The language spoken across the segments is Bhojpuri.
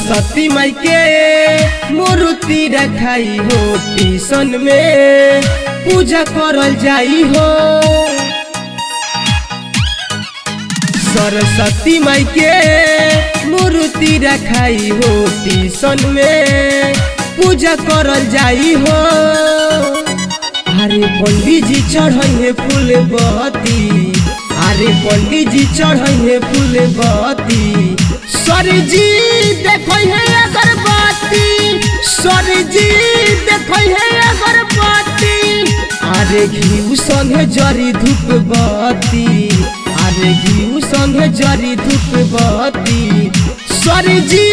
सरस्वती माई के मूर्ति रखाई हो टीसन में पूजा करल जाई हो। सरस्वती माई के मूर्ति रखाई हो टीसन में पूजा करल जाई हो। अरे पंडित जी चढ़े फूल बत्ती, अरे पंडित जी चढ़े फूल बत्ती, सर जी देखो है अगरबत्ती, सर जी देखो है अगरबत्ती। अरे घी संगे जरी धूप बत्ती, अरे घी संगे जरी धूप बत्ती, सर जी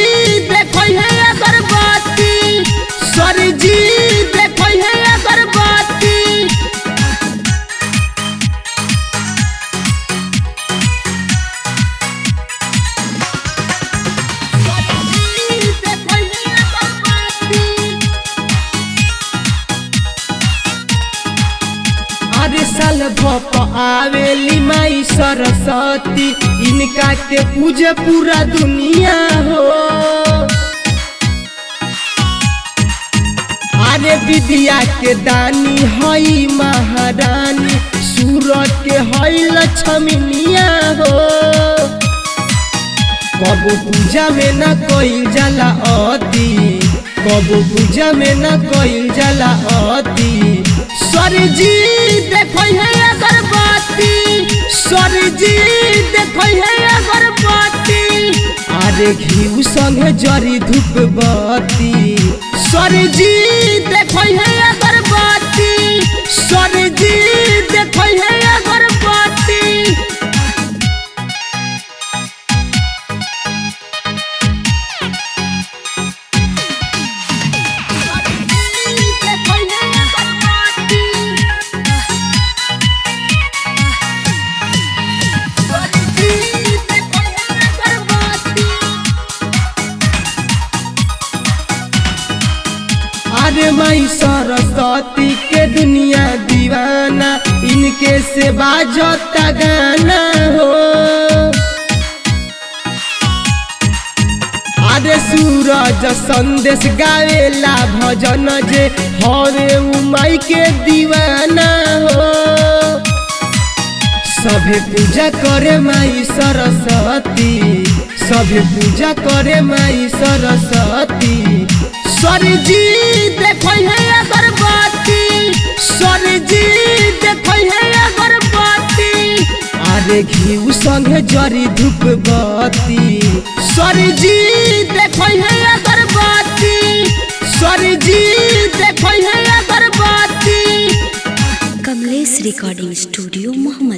देखो है अगरबत्ती, सर जी देखो है अगरबत्ती। अरे साल भप आवेली माई सरस्वती, इनका के पूजे पूरा दुनिया हो। अरे विद्या के दानी हई महारानी, सूरज के हई लक्ष्मीनिया हो। कबो पूजा में न कोई जाला अति, कबो पूजा में न कोई जाला अति, सर जी देखो है अगरबत्ती, सर जी देखो है अगरबत्ती। अरे घी संगे जरी धूप बत्ती, सर जी देखो है अगरबत्ती, सर जी देखो है अगरबत्ती। अरे माई सरस्वती के दुनिया दीवाना, इनके से बाजता गाना हो। अरे सूरज संदेश गावेला भजन जे हरे उ माई के दीवाना हो। सभे पूजा करे माई सरस्वती, सभे पूजा करे माई सरस्वती, सर जी देखो है अगरबत्ती, सर जी देखो है अगरबत्ती। अरे घी संगे जरी धूप बत्ती, सर जी देखो है अगरबत्ती, सर जी देखो है अगरबत्ती। Kamlesh recording studio Mohammad.